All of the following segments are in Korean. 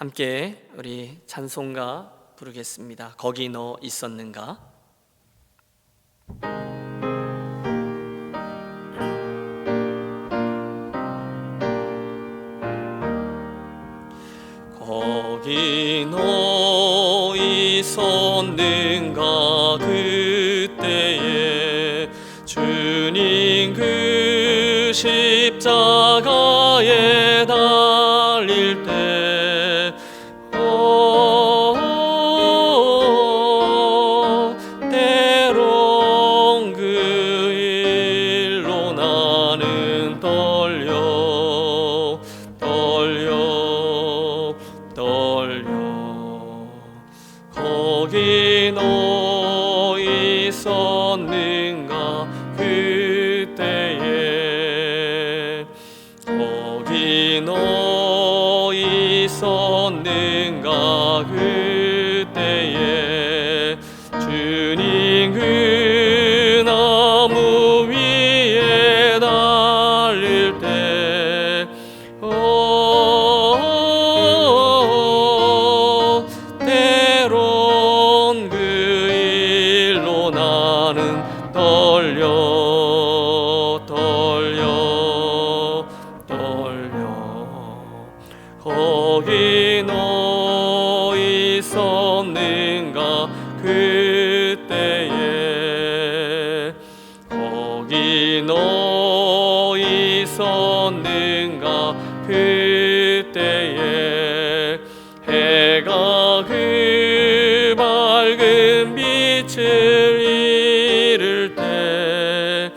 함께 우리 찬송가 부르겠습니다. 거기 너 있었는가? 거기 너 있었는가? 그때에 주님 그 십자가에 달릴 때 때론 그 일로 나는 떨려 거기 너 있었는가? 그때에 거기 너 있었는가? 그때에 주님 그 나무 위에 달릴 때 때론 그 일로 나는 떨려 거기 너 있었는가? 그때에 거기 너 있었는가? 그때에 해가 그 밝은 빛을 잃을 때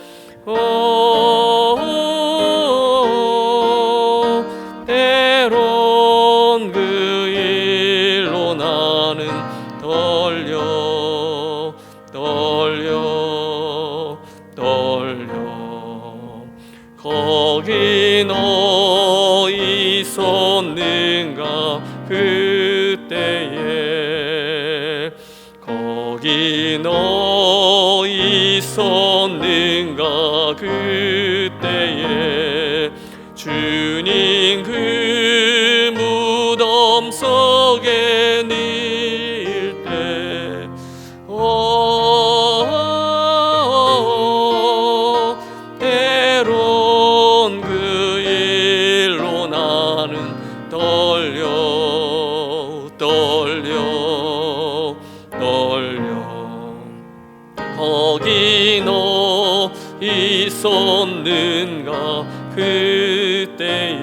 때론 그 일로 나는 떨려 거기 너 있었는가? 그때에 거기 너 있었는가? 그때에 주님 그 무덤 속에 닐 때 때론 그 일로 나는 떨려 거기 너 있었는가? 그때에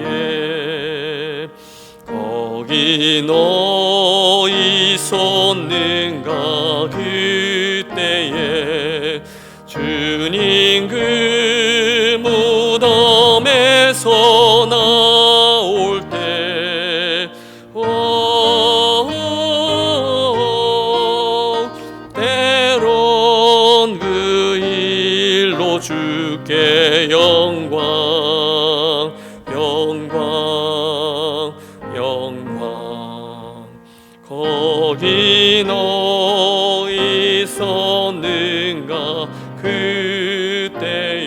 거기 너 있었는가? 그때에 주님 그 무덤에서 나올 때 때론 그 일로 주께 영광 거기 너 있었는가? 그때에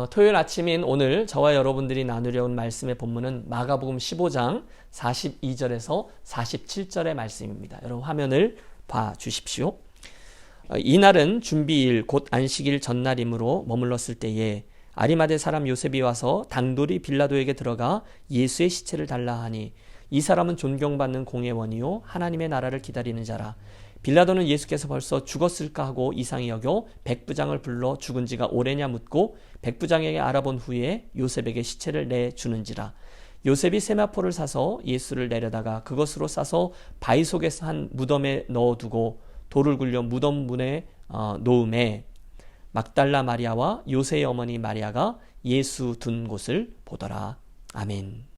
토요일 아침인 오늘 저와 여러분들이 나누려 온 말씀의 본문은 마가복음 15장 42절에서 47절의 말씀입니다. 여러분 화면을 봐 주십시오. 이날은 준비일 곧 안식일 전날이므로 머물렀을 때에 아리마대 사람 요셉이 와서 당돌이 빌라도에게 들어가 예수의 시체를 달라 하니 이 사람은 존경받는 공회원이요 하나님의 나라를 기다리는 자라. 빌라도는 예수께서 벌써 죽었을까 하고 이상히 여겨 백부장을 불러 죽은 지가 오래냐 묻고 백부장에게 알아본 후에 요셉에게 시체를 내주는지라. 요셉이 세마포를 사서 예수를 내려다가 그것으로 싸서 바위 속에서 한 무덤에 넣어두고 돌을 굴려 무덤 문에 놓음에 막달라 마리아와 요새의 어머니 마리아가 예수 둔 곳을 보더라. 아멘.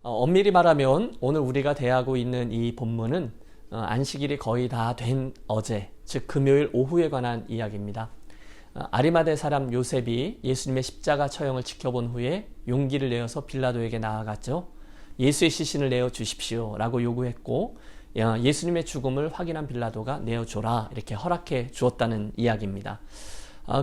엄밀히 말하면 오늘 우리가 대하고 있는 이 본문은 안식일이 거의 다 된 어제, 즉 금요일 오후에 관한 이야기입니다. 아리마대 사람 요셉이 예수님의 십자가 처형을 지켜본 후에 용기를 내어서 빌라도에게 나아갔죠. 예수의 시신을 내어 주십시오 라고 요구했고 예수님의 죽음을 확인한 빌라도가 내어줘라 이렇게 허락해 주었다는 이야기입니다.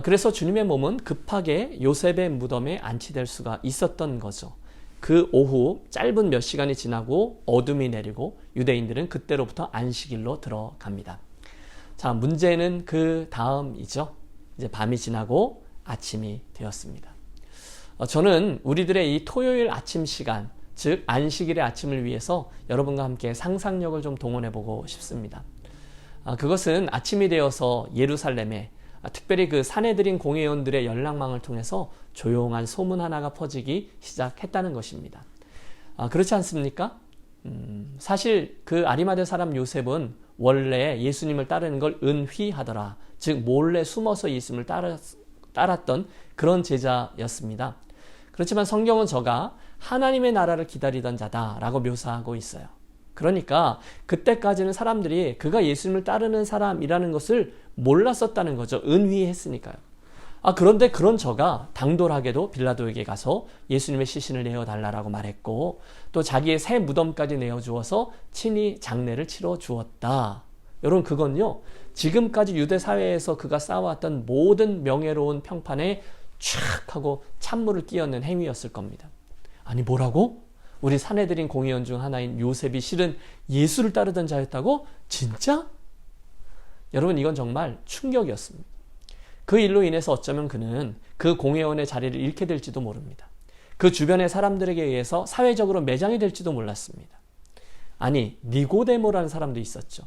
그래서 주님의 몸은 급하게 요셉의 무덤에 안치될 수가 있었던 거죠. 그 오후 짧은 몇 시간이 지나고 어둠이 내리고 유대인들은 그때로부터 안식일로 들어갑니다. 자, 문제는 그 다음이죠. 이제 밤이 지나고 아침이 되었습니다. 저는 우리들의 이 토요일 아침 시간, 즉 안식일의 아침을 위해서 여러분과 함께 상상력을 좀 동원해보고 싶습니다. 그것은 아침이 되어서 예루살렘에 특별히 그 사내들인 공회원들의 연락망을 통해서 조용한 소문 하나가 퍼지기 시작했다는 것입니다. 그렇지 않습니까? 사실 그 아리마대 사람 요셉은 원래 예수님을 따르는 걸 은휘하더라. 즉 몰래 숨어서 예수님을 따랐던 그런 제자였습니다. 그렇지만 성경은 저가 하나님의 나라를 기다리던 자다라고 묘사하고 있어요. 그러니까 그때까지는 사람들이 그가 예수님을 따르는 사람이라는 것을 몰랐었다는 거죠. 은휘했으니까요. 그런데 그런 저가 당돌하게도 빌라도에게 가서 예수님의 시신을 내어달라고 말했고 또 자기의 새 무덤까지 내어주어서 친히 장례를 치러 주었다. 여러분 그건요. 지금까지 유대 사회에서 그가 쌓아왔던 모든 명예로운 평판에 촥 하고 찬물을 끼얹는 행위였을 겁니다. 아니 뭐라고? 우리 사내들인 공회원 중 하나인 요셉이 실은 예수를 따르던 자였다고? 진짜? 여러분 이건 정말 충격이었습니다. 그 일로 인해서 어쩌면 그는 그 공회원의 자리를 잃게 될지도 모릅니다. 그 주변의 사람들에게 의해서 사회적으로 매장이 될지도 몰랐습니다. 아니 니고데모라는 사람도 있었죠.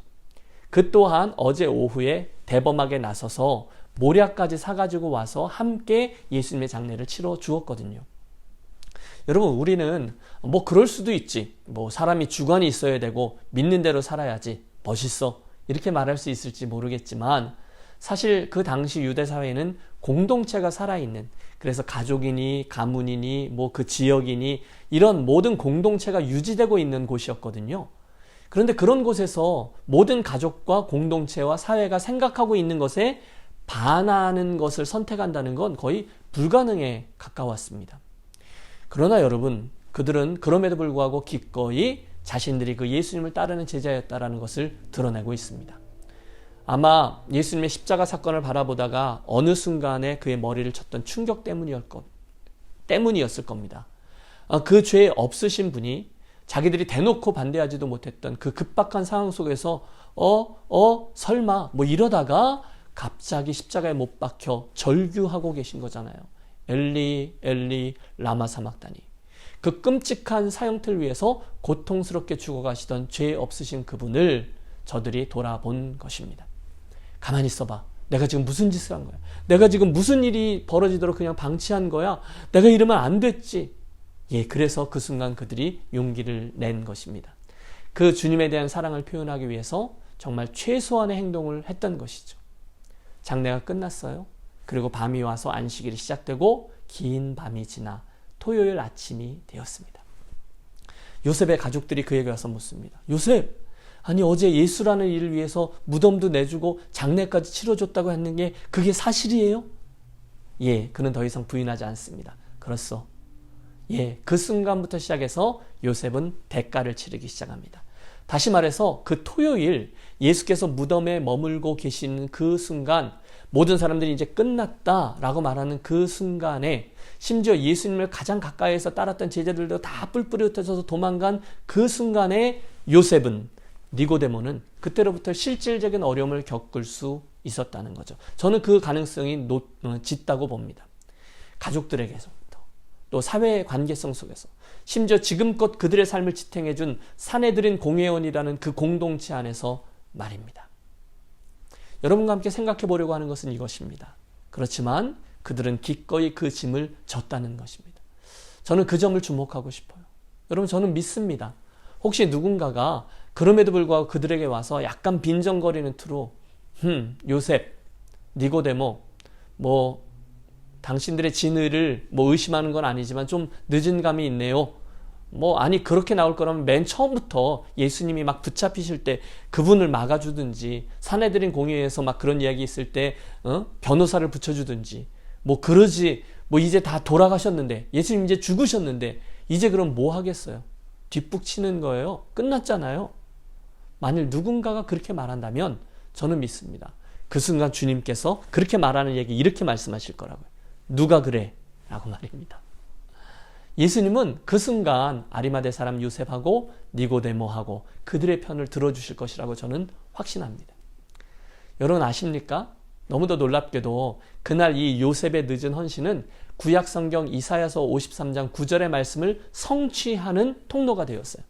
그 또한 어제 오후에 대범하게 나서서 모략까지 사가지고 와서 함께 예수님의 장례를 치러 주었거든요. 여러분 우리는 뭐 그럴 수도 있지. 뭐 사람이 주관이 있어야 되고 믿는 대로 살아야지. 멋있어. 이렇게 말할 수 있을지 모르겠지만 사실 그 당시 유대 사회는 공동체가 살아있는 그래서 가족이니 가문이니 뭐 그 지역이니 이런 모든 공동체가 유지되고 있는 곳이었거든요. 그런데 그런 곳에서 모든 가족과 공동체와 사회가 생각하고 있는 것에 반하는 것을 선택한다는 건 거의 불가능에 가까웠습니다. 그러나 여러분 그들은 그럼에도 불구하고 기꺼이 자신들이 그 예수님을 따르는 제자였다라는 것을 드러내고 있습니다. 아마 예수님의 십자가 사건을 바라보다가 어느 순간에 그의 머리를 쳤던 충격 때문이었을 겁니다. 그 죄 없으신 분이 자기들이 대놓고 반대하지도 못했던 그 급박한 상황 속에서 설마 뭐 이러다가 갑자기 십자가에 못 박혀 절규하고 계신 거잖아요. 엘리 엘리 라마 사막다니. 그 끔찍한 사형틀 위에서 고통스럽게 죽어가시던 죄 없으신 그분을 저들이 돌아본 것입니다. 가만히 있어봐. 내가 지금 무슨 짓을 한 거야? 내가 지금 무슨 일이 벌어지도록 그냥 방치한 거야? 내가 이러면 안 됐지. 그래서 그 순간 그들이 용기를 낸 것입니다. 그 주님에 대한 사랑을 표현하기 위해서 정말 최소한의 행동을 했던 것이죠. 장례가 끝났어요. 그리고 밤이 와서 안식일이 시작되고 긴 밤이 지나 토요일 아침이 되었습니다. 요셉의 가족들이 그에게 와서 묻습니다. 요셉, 아니 어제 예수라는 일을 위해서 무덤도 내주고 장례까지 치러줬다고 했는 게 그게 사실이에요? 그는 더 이상 부인하지 않습니다. 그렇소. 그 순간부터 시작해서 요셉은 대가를 치르기 시작합니다. 다시 말해서 그 토요일 예수께서 무덤에 머물고 계시는 그 순간 모든 사람들이 이제 끝났다라고 말하는 그 순간에 심지어 예수님을 가장 가까이에서 따랐던 제자들도 다 뿔뿔이 흩어져서 도망간 그 순간에 요셉은, 니고데모는 그때로부터 실질적인 어려움을 겪을 수 있었다는 거죠. 저는 그 가능성이 짙다고 봅니다. 가족들에게서부터, 또 사회의 관계성 속에서, 심지어 지금껏 그들의 삶을 지탱해준 사내들인 공회원이라는 그 공동체 안에서 말입니다. 여러분과 함께 생각해 보려고 하는 것은 이것입니다. 그렇지만 그들은 기꺼이 그 짐을 졌다는 것입니다. 저는 그 점을 주목하고 싶어요. 여러분, 저는 믿습니다. 혹시 누군가가 그럼에도 불구하고 그들에게 와서 약간 빈정거리는 투로 요셉, 니고데모, 당신들의 진의를 의심하는 건 아니지만 좀 늦은 감이 있네요. 아니 그렇게 나올 거라면 맨 처음부터 예수님이 막 붙잡히실 때 그분을 막아주든지, 사내들인 공회에서 막 그런 이야기 있을 때 변호사를 붙여주든지, 그러지, 이제 다 돌아가셨는데, 예수님 이제 죽으셨는데 이제 그럼 뭐 하겠어요? 뒷북 치는 거예요. 끝났잖아요. 만일 누군가가 그렇게 말한다면 저는 믿습니다. 그 순간 주님께서 그렇게 말하는 얘기 이렇게 말씀하실 거라고요. 누가 그래? 라고 말입니다. 예수님은 그 순간 아리마대 사람 요셉하고 니고데모하고 그들의 편을 들어주실 것이라고 저는 확신합니다. 여러분 아십니까? 너무도 놀랍게도 그날 이 요셉의 늦은 헌신은 구약성경 이사야서 53장 9절의 말씀을 성취하는 통로가 되었어요.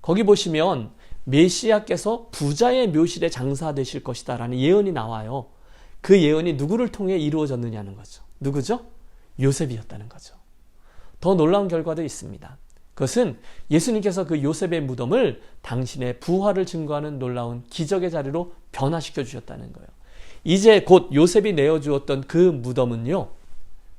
거기 보시면 메시아께서 부자의 묘실에 장사되실 것이다 라는 예언이 나와요. 그 예언이 누구를 통해 이루어졌느냐는 거죠. 누구죠? 요셉이었다는 거죠. 더 놀라운 결과도 있습니다. 그것은 예수님께서 그 요셉의 무덤을 당신의 부활을 증거하는 놀라운 기적의 자리로 변화시켜 주셨다는 거예요. 이제 곧 요셉이 내어주었던 그 무덤은요,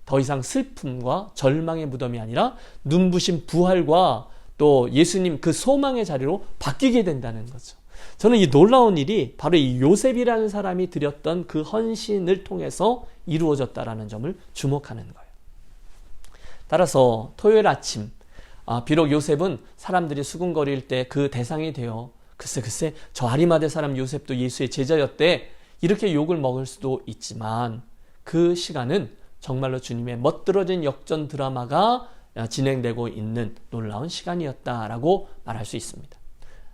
더 이상 슬픔과 절망의 무덤이 아니라 눈부신 부활과 또 예수님 그 소망의 자리로 바뀌게 된다는 거죠. 저는 이 놀라운 일이 바로 이 요셉이라는 사람이 드렸던 그 헌신을 통해서 이루어졌다라는 점을 주목하는 거예요. 따라서 토요일 아침, 비록 요셉은 사람들이 수군거릴 때 그 대상이 되어 글쎄 저 아리마대 사람 요셉도 예수의 제자였대, 이렇게 욕을 먹을 수도 있지만 그 시간은 정말로 주님의 멋들어진 역전 드라마가 진행되고 있는 놀라운 시간이었다라고 말할 수 있습니다.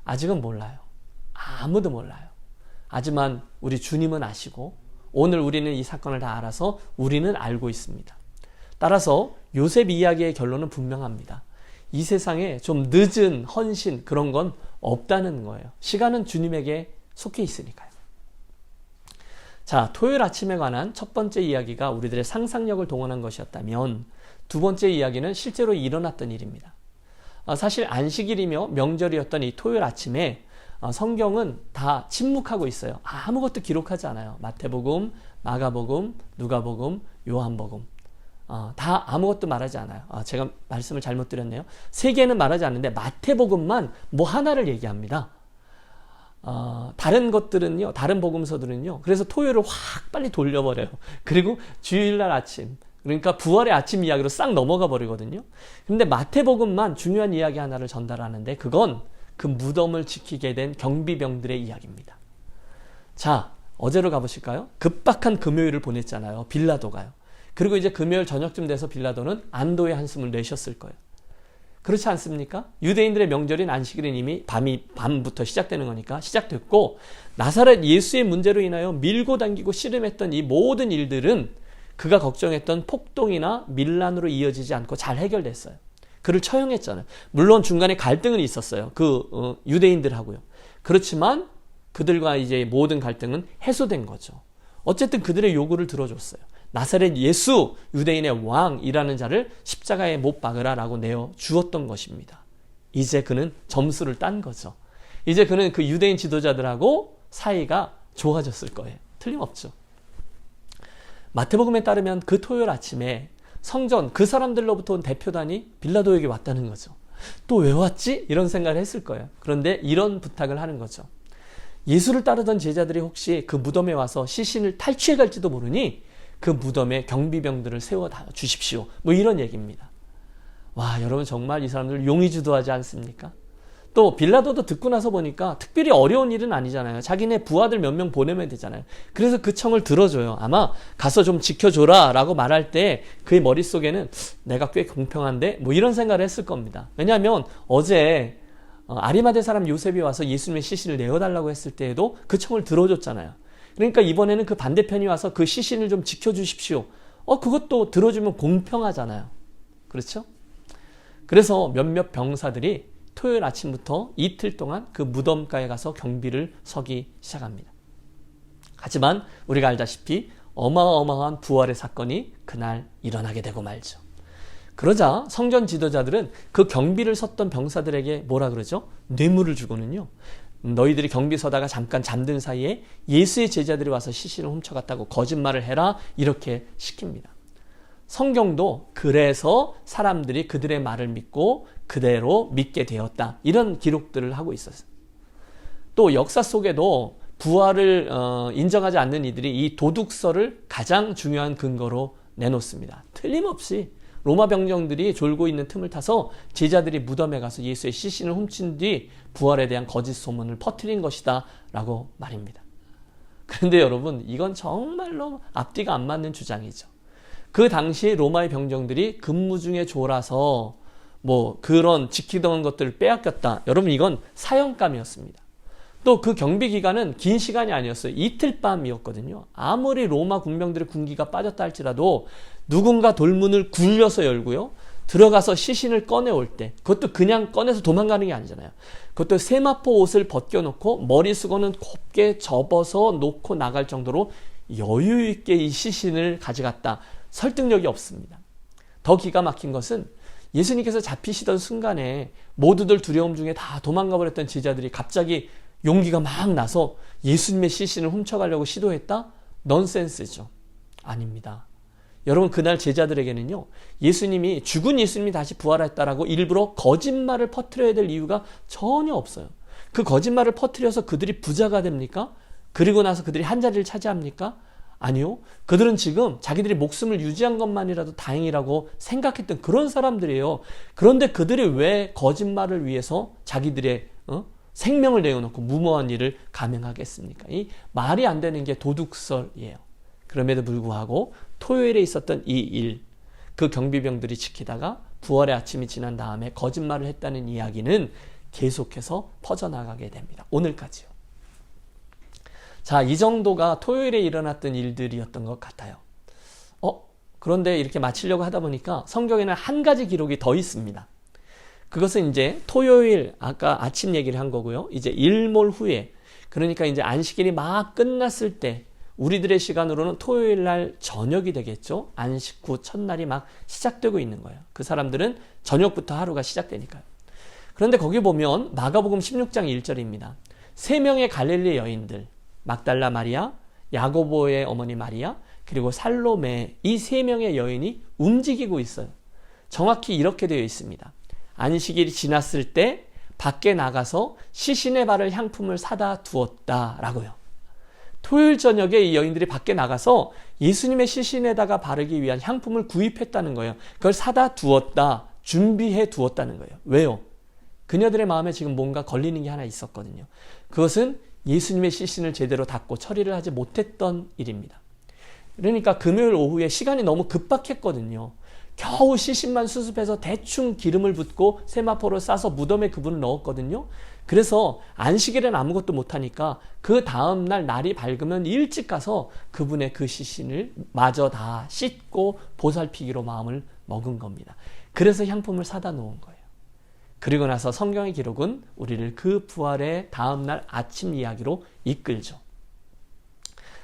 아직은 몰라요. 아무도 몰라요. 하지만 우리 주님은 아시고 오늘 우리는 이 사건을 다 알아서 우리는 알고 있습니다. 따라서 요셉 이야기의 결론은 분명합니다. 이 세상에 좀 늦은 헌신 그런 건 없다는 거예요. 시간은 주님에게 속해 있으니까요. 자, 토요일 아침에 관한 첫 번째 이야기가 우리들의 상상력을 동원한 것이었다면 두 번째 이야기는 실제로 일어났던 일입니다. 사실 안식일이며 명절이었던 이 토요일 아침에 성경은 다 침묵하고 있어요. 아무것도 기록하지 않아요. 마태복음, 마가복음, 누가복음, 요한복음. 다 아무것도 말하지 않아요. 제가 말씀을 잘못 드렸네요. 세 개는 말하지 않는데 마태복음만 하나를 얘기합니다. 다른 것들은요, 다른 복음서들은요, 그래서 토요일을 확 빨리 돌려버려요. 그리고 주일날 아침, 그러니까 부활의 아침 이야기로 싹 넘어가 버리거든요. 근데 마태복음만 중요한 이야기 하나를 전달하는데 그건 그 무덤을 지키게 된 경비병들의 이야기입니다. 자, 어제로 가보실까요? 급박한 금요일을 보냈잖아요. 빌라도가요. 그리고 이제 금요일 저녁쯤 돼서 빌라도는 안도의 한숨을 내셨을 거예요. 그렇지 않습니까? 유대인들의 명절인 안식일은 이미 밤부터 시작되는 거니까 시작됐고, 나사렛 예수의 문제로 인하여 밀고 당기고 씨름했던 이 모든 일들은 그가 걱정했던 폭동이나 밀란으로 이어지지 않고 잘 해결됐어요. 그를 처형했잖아요. 물론 중간에 갈등은 있었어요. 유대인들하고요. 그렇지만 그들과 이제 모든 갈등은 해소된 거죠. 어쨌든 그들의 요구를 들어줬어요. 나사렛 예수, 유대인의 왕이라는 자를 십자가에 못 박으라라고 내어 주었던 것입니다. 이제 그는 점수를 딴 거죠. 이제 그는 그 유대인 지도자들하고 사이가 좋아졌을 거예요. 틀림없죠. 마태복음에 따르면 그 토요일 아침에 성전 그 사람들로부터 온 대표단이 빌라도에게 왔다는 거죠. 또 왜 왔지? 이런 생각을 했을 거예요. 그런데 이런 부탁을 하는 거죠. 예수를 따르던 제자들이 혹시 그 무덤에 와서 시신을 탈취해 갈지도 모르니 그 무덤에 경비병들을 세워 주십시오. 이런 얘기입니다. 와, 여러분 정말 이 사람들 용의주도하지 않습니까? 또 빌라도도 듣고 나서 보니까 특별히 어려운 일은 아니잖아요. 자기네 부하들 몇 명 보내면 되잖아요. 그래서 그 청을 들어줘요. 아마 가서 좀 지켜줘라 라고 말할 때 그의 머릿속에는 내가 꽤 공평한데 뭐 이런 생각을 했을 겁니다. 왜냐하면 어제 아리마대 사람 요셉이 와서 예수님의 시신을 내어달라고 했을 때에도 그 청을 들어줬잖아요. 그러니까 이번에는 그 반대편이 와서 그 시신을 좀 지켜주십시오. 그것도 들어주면 공평하잖아요. 그렇죠? 그래서 몇몇 병사들이 토요일 아침부터 이틀 동안 그 무덤가에 가서 경비를 서기 시작합니다. 하지만 우리가 알다시피 어마어마한 부활의 사건이 그날 일어나게 되고 말죠. 그러자 성전 지도자들은 그 경비를 섰던 병사들에게 뭐라 그러죠? 뇌물을 주고는요. 너희들이 경비 서다가 잠깐 잠든 사이에 예수의 제자들이 와서 시신을 훔쳐갔다고 거짓말을 해라 이렇게 시킵니다. 성경도 그래서 사람들이 그들의 말을 믿고 그대로 믿게 되었다. 이런 기록들을 하고 있었어요. 또 역사 속에도 부활을 인정하지 않는 이들이 이 도둑설을 가장 중요한 근거로 내놓습니다. 틀림없이 로마 병정들이 졸고 있는 틈을 타서 제자들이 무덤에 가서 예수의 시신을 훔친 뒤 부활에 대한 거짓 소문을 퍼뜨린 것이다 라고 말입니다. 그런데 여러분, 이건 정말로 앞뒤가 안 맞는 주장이죠. 그 당시 로마의 병정들이 근무 중에 졸아서 뭐 그런 지키던 것들을 빼앗겼다. 여러분, 이건 사형감이었습니다. 또 그 경비 기간은 긴 시간이 아니었어요. 이틀 밤이었거든요. 아무리 로마 군병들의 군기가 빠졌다 할지라도 누군가 돌문을 굴려서 열고요. 들어가서 시신을 꺼내올 때, 그것도 그냥 꺼내서 도망가는 게 아니잖아요. 그것도 세마포 옷을 벗겨놓고 머리 수건은 곱게 접어서 놓고 나갈 정도로 여유 있게 이 시신을 가져갔다. 설득력이 없습니다. 더 기가 막힌 것은 예수님께서 잡히시던 순간에 모두들 두려움 중에 다 도망가 버렸던 제자들이 갑자기 용기가 막 나서 예수님의 시신을 훔쳐가려고 시도했다? 넌센스죠. 아닙니다. 여러분, 그날 제자들에게는요, 예수님이 죽은 예수님이 다시 부활했다라고 일부러 거짓말을 퍼뜨려야 될 이유가 전혀 없어요. 그 거짓말을 퍼뜨려서 그들이 부자가 됩니까? 그리고 나서 그들이 한 자리를 차지합니까? 아니요. 그들은 지금 자기들이 목숨을 유지한 것만이라도 다행이라고 생각했던 그런 사람들이에요. 그런데 그들이 왜 거짓말을 위해서 자기들의 생명을 내어놓고 무모한 일을 감행하겠습니까? 이 말이 안 되는 게 도둑설이에요. 그럼에도 불구하고 토요일에 있었던 이 일, 그 경비병들이 지키다가 부활의 아침이 지난 다음에 거짓말을 했다는 이야기는 계속해서 퍼져나가게 됩니다. 오늘까지요. 자, 이 정도가 토요일에 일어났던 일들이었던 것 같아요. 그런데 이렇게 마치려고 하다 보니까 성경에는 한 가지 기록이 더 있습니다. 그것은 이제 토요일, 아까 아침 얘기를 한 거고요. 이제 일몰 후에, 그러니까 이제 안식일이 막 끝났을 때, 우리들의 시간으로는 토요일 날 저녁이 되겠죠. 안식 후 첫날이 막 시작되고 있는 거예요. 그 사람들은 저녁부터 하루가 시작되니까요. 그런데 거기 보면 마가복음 16장 1절입니다. 3명의 갈릴리 여인들, 막달라 마리아, 야고보의 어머니 마리아, 그리고 살로메, 이 3명의 여인이 움직이고 있어요. 정확히 이렇게 되어 있습니다. 안식일이 지났을 때 밖에 나가서 시신의 발을 향품을 사다 두었다라고요. 토요일 저녁에 이 여인들이 밖에 나가서 예수님의 시신에다가 바르기 위한 향품을 구입했다는 거예요. 그걸 사다 두었다, 준비해 두었다는 거예요. 왜요? 그녀들의 마음에 지금 뭔가 걸리는 게 하나 있었거든요. 그것은 예수님의 시신을 제대로 닦고 처리를 하지 못했던 일입니다. 그러니까 금요일 오후에 시간이 너무 급박했거든요. 겨우 시신만 수습해서 대충 기름을 붓고 세마포를 싸서 무덤에 그분을 넣었거든요. 그래서 안식일엔 아무것도 못하니까 그 다음날 날이 밝으면 일찍 가서 그분의 그 시신을 마저 다 씻고 보살피기로 마음을 먹은 겁니다. 그래서 향품을 사다 놓은 거예요. 그리고 나서 성경의 기록은 우리를 그 부활의 다음날 아침 이야기로 이끌죠.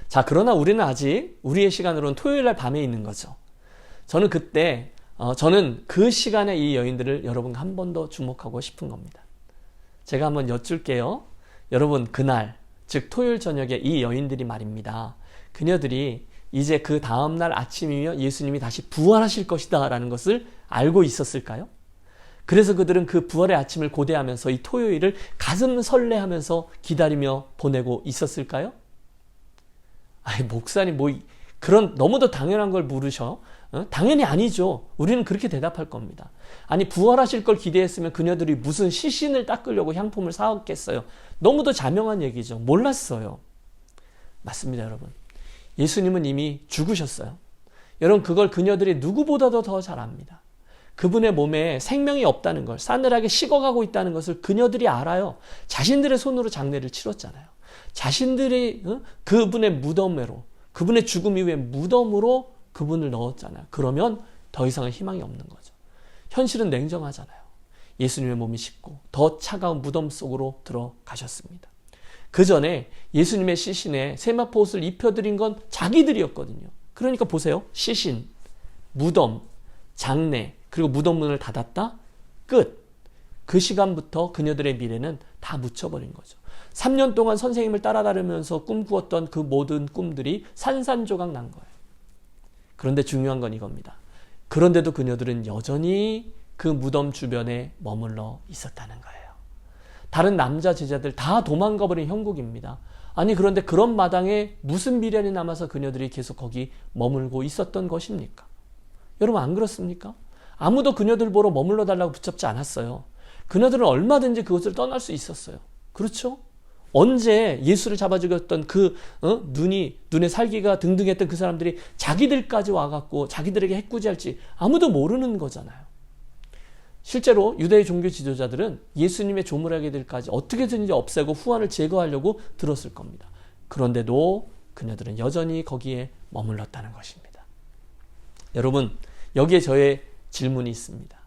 자, 그러나 우리는 아직 우리의 시간으로는 토요일날 밤에 있는 거죠. 저는 그 시간에 이 여인들을 여러분과 한 번 더 주목하고 싶은 겁니다. 제가 한번 여쭐게요. 여러분, 그날, 즉 토요일 저녁에 이 여인들이 말입니다. 그녀들이 이제 그 다음날 아침이면 예수님이 다시 부활하실 것이다 라는 것을 알고 있었을까요? 그래서 그들은 그 부활의 아침을 고대하면서 이 토요일을 가슴 설레하면서 기다리며 보내고 있었을까요? 목사님 그런 너무도 당연한 걸 물으셔. 당연히 아니죠. 우리는 그렇게 대답할 겁니다. 아니, 부활하실 걸 기대했으면 그녀들이 무슨 시신을 닦으려고 향품을 사왔겠어요. 너무도 자명한 얘기죠. 몰랐어요. 맞습니다, 여러분. 예수님은 이미 죽으셨어요. 여러분, 그걸 그녀들이 누구보다도 더 잘 압니다. 그분의 몸에 생명이 없다는 걸, 싸늘하게 식어가고 있다는 것을 그녀들이 알아요. 자신들의 손으로 장례를 치렀잖아요. 자신들이 그분의 무덤으로, 그분의 죽음 이후에 무덤으로 그분을 넣었잖아요. 그러면 더 이상은 희망이 없는 거죠. 현실은 냉정하잖아요. 예수님의 몸이 식고 더 차가운 무덤 속으로 들어가셨습니다. 그 전에 예수님의 시신에 세마포 옷을 입혀드린 건 자기들이었거든요. 그러니까 보세요. 시신, 무덤, 장례, 그리고 무덤 문을 닫았다? 끝. 그 시간부터 그녀들의 미래는 다 묻혀버린 거죠. 3년 동안 선생님을 따라다니면서 꿈꾸었던 그 모든 꿈들이 산산조각 난 거예요. 그런데 중요한 건 이겁니다. 그런데도 그녀들은 여전히 그 무덤 주변에 머물러 있었다는 거예요. 다른 남자 제자들 다 도망가버린 형국입니다. 아니, 그런데 그런 마당에 무슨 미련이 남아서 그녀들이 계속 거기 머물고 있었던 것입니까? 여러분, 안 그렇습니까? 아무도 그녀들 보러 머물러 달라고 붙잡지 않았어요. 그녀들은 얼마든지 그곳을 떠날 수 있었어요. 그렇죠? 언제 예수를 잡아 죽였던 눈에 살기가 등등했던 그 사람들이 자기들까지 와갖고 자기들에게 해코지할지 아무도 모르는 거잖아요. 실제로 유대의 종교 지도자들은 예수님의 조물아기들까지 어떻게든지 없애고 후환을 제거하려고 들었을 겁니다. 그런데도 그녀들은 여전히 거기에 머물렀다는 것입니다. 여러분, 여기에 저의 질문이 있습니다.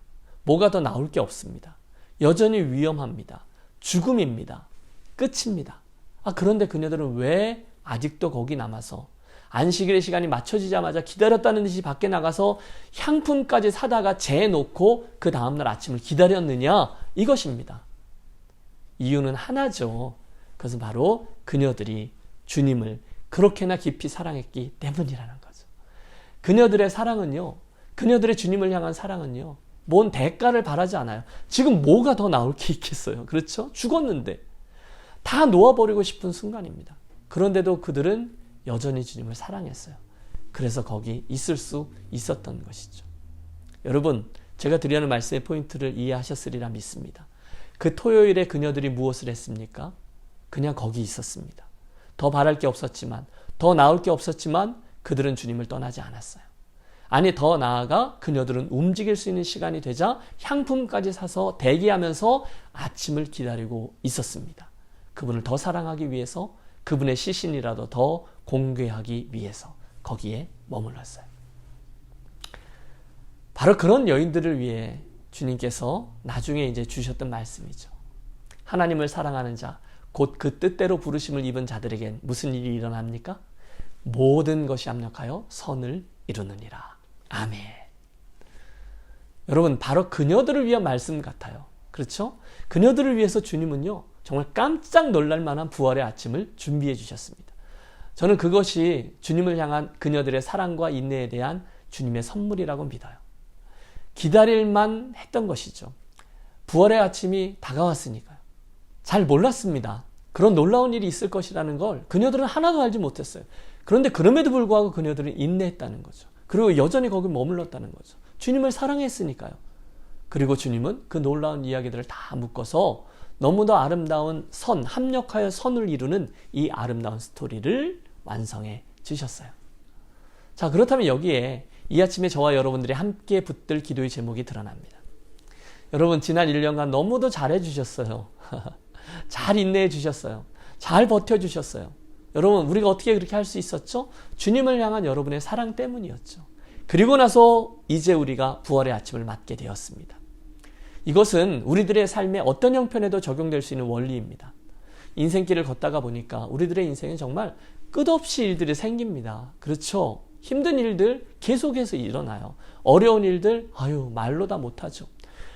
뭐가 더 나올 게 없습니다. 여전히 위험합니다. 죽음입니다. 끝입니다. 그런데 그녀들은 왜 아직도 거기 남아서 안식일의 시간이 맞춰지자마자 기다렸다는 듯이 밖에 나가서 향품까지 사다가 재놓고 그 다음날 아침을 기다렸느냐? 이것입니다. 이유는 하나죠. 그것은 바로 그녀들이 주님을 그렇게나 깊이 사랑했기 때문이라는 거죠. 그녀들의 사랑은요, 그녀들의 주님을 향한 사랑은요, 뭔 대가를 바라지 않아요. 지금 뭐가 더 나올 게 있겠어요. 그렇죠? 죽었는데 다 놓아버리고 싶은 순간입니다. 그런데도 그들은 여전히 주님을 사랑했어요. 그래서 거기 있을 수 있었던 것이죠. 여러분, 제가 드리는 말씀의 포인트를 이해하셨으리라 믿습니다. 그 토요일에 그녀들이 무엇을 했습니까? 그냥 거기 있었습니다. 더 바랄 게 없었지만, 더 나올 게 없었지만 그들은 주님을 떠나지 않았어요. 아니, 더 나아가 그녀들은 움직일 수 있는 시간이 되자 향품까지 사서 대기하면서 아침을 기다리고 있었습니다. 그분을 더 사랑하기 위해서, 그분의 시신이라도 더 공개하기 위해서 거기에 머물렀어요. 바로 그런 여인들을 위해 주님께서 나중에 이제 주셨던 말씀이죠. 하나님을 사랑하는 자, 곧 그 뜻대로 부르심을 입은 자들에겐 무슨 일이 일어납니까? 모든 것이 합력하여 선을 이루느니라. 아멘. 여러분, 바로 그녀들을 위한 말씀 같아요. 그렇죠? 그녀들을 위해서 주님은요, 정말 깜짝 놀랄 만한 부활의 아침을 준비해 주셨습니다. 저는 그것이 주님을 향한 그녀들의 사랑과 인내에 대한 주님의 선물이라고 믿어요. 기다릴만 했던 것이죠. 부활의 아침이 다가왔으니까요. 잘 몰랐습니다. 그런 놀라운 일이 있을 것이라는 걸 그녀들은 하나도 알지 못했어요. 그런데 그럼에도 불구하고 그녀들은 인내했다는 거죠. 그리고 여전히 거기 머물렀다는 거죠. 주님을 사랑했으니까요. 그리고 주님은 그 놀라운 이야기들을 다 묶어서 너무도 아름다운 선, 합력하여 선을 이루는 이 아름다운 스토리를 완성해 주셨어요. 자, 그렇다면 여기에 이 아침에 저와 여러분들이 함께 붙들 기도의 제목이 드러납니다. 여러분, 지난 1년간 너무도 잘해 주셨어요. 잘 인내해 주셨어요. 잘 버텨 주셨어요. 여러분, 우리가 어떻게 그렇게 할 수 있었죠? 주님을 향한 여러분의 사랑 때문이었죠. 그리고 나서 이제 우리가 부활의 아침을 맞게 되었습니다. 이것은 우리들의 삶의 어떤 형편에도 적용될 수 있는 원리입니다. 인생길을 걷다가 보니까 우리들의 인생은 정말 끝없이 일들이 생깁니다. 그렇죠? 힘든 일들 계속해서 일어나요. 어려운 일들, 말로 다 못하죠.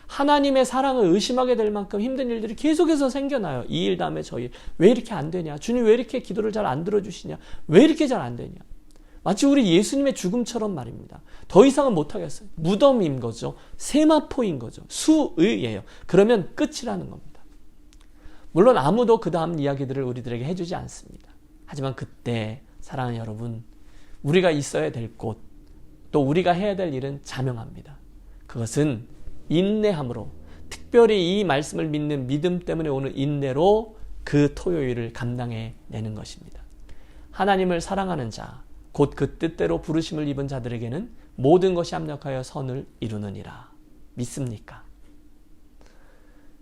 하나님의 사랑을 의심하게 될 만큼 힘든 일들이 계속해서 생겨나요. 이 일 다음에 저 일. 왜 이렇게 안 되냐? 주님 왜 이렇게 기도를 잘 안 들어주시냐? 왜 이렇게 잘 안 되냐? 마치 우리 예수님의 죽음처럼 말입니다. 더 이상은 못하겠어요. 무덤인 거죠. 세마포인 거죠. 수의예요. 그러면 끝이라는 겁니다. 물론 아무도 그 다음 이야기들을 우리들에게 해주지 않습니다. 하지만 그때 사랑하는 여러분, 우리가 있어야 될 곳, 또 우리가 해야 될 일은 자명합니다. 그것은 인내함으로, 특별히 이 말씀을 믿는 믿음 때문에 오는 인내로 그 토요일을 감당해내는 것입니다. 하나님을 사랑하는 자, 곧 그 뜻대로 부르심을 입은 자들에게는 모든 것이 합력하여 선을 이루느니라. 믿습니까?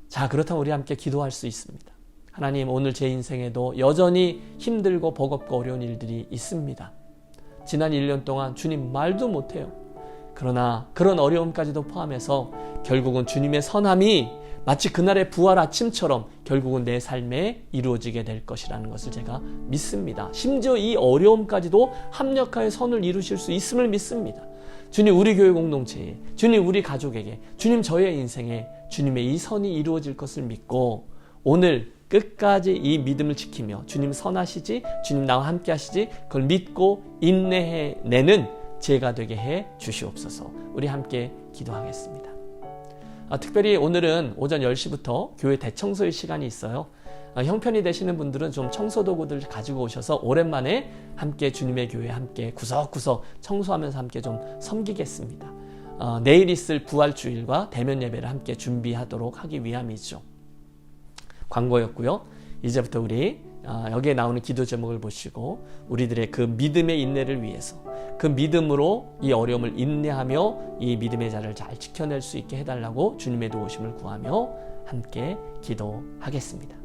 자, 그렇다면 우리 함께 기도할 수 있습니다. 하나님, 오늘 제 인생에도 여전히 힘들고 버겁고 어려운 일들이 있습니다. 지난 1년 동안 주님 말도 못해요. 그러나 그런 어려움까지도 포함해서 결국은 주님의 선함이 마치 그날의 부활 아침처럼 결국은 내 삶에 이루어지게 될 것이라는 것을 제가 믿습니다. 심지어 이 어려움까지도 합력하여 선을 이루실 수 있음을 믿습니다. 주님, 우리 교회 공동체에, 주님, 우리 가족에게, 주님, 저의 인생에 주님의 이 선이 이루어질 것을 믿고 오늘 끝까지 이 믿음을 지키며 주님 선하시지, 주님 나와 함께 하시지, 그걸 믿고 인내해내는 제가 되게 해 주시옵소서. 우리 함께 기도하겠습니다. 특별히 오늘은 오전 10시부터 교회 대청소의 시간이 있어요. 형편이 되시는 분들은 좀 청소도구들 가지고 오셔서 오랜만에 함께 주님의 교회 함께 구석구석 청소하면서 함께 좀 섬기겠습니다. 내일 있을 부활주일과 대면 예배를 함께 준비하도록 하기 위함이죠. 광고였고요. 이제부터 우리 여기에 나오는 기도 제목을 보시고 우리들의 그 믿음의 인내를 위해서 그 믿음으로 이 어려움을 인내하며 이 믿음의 자를 잘 지켜낼 수 있게 해달라고 주님의 도우심을 구하며 함께 기도하겠습니다.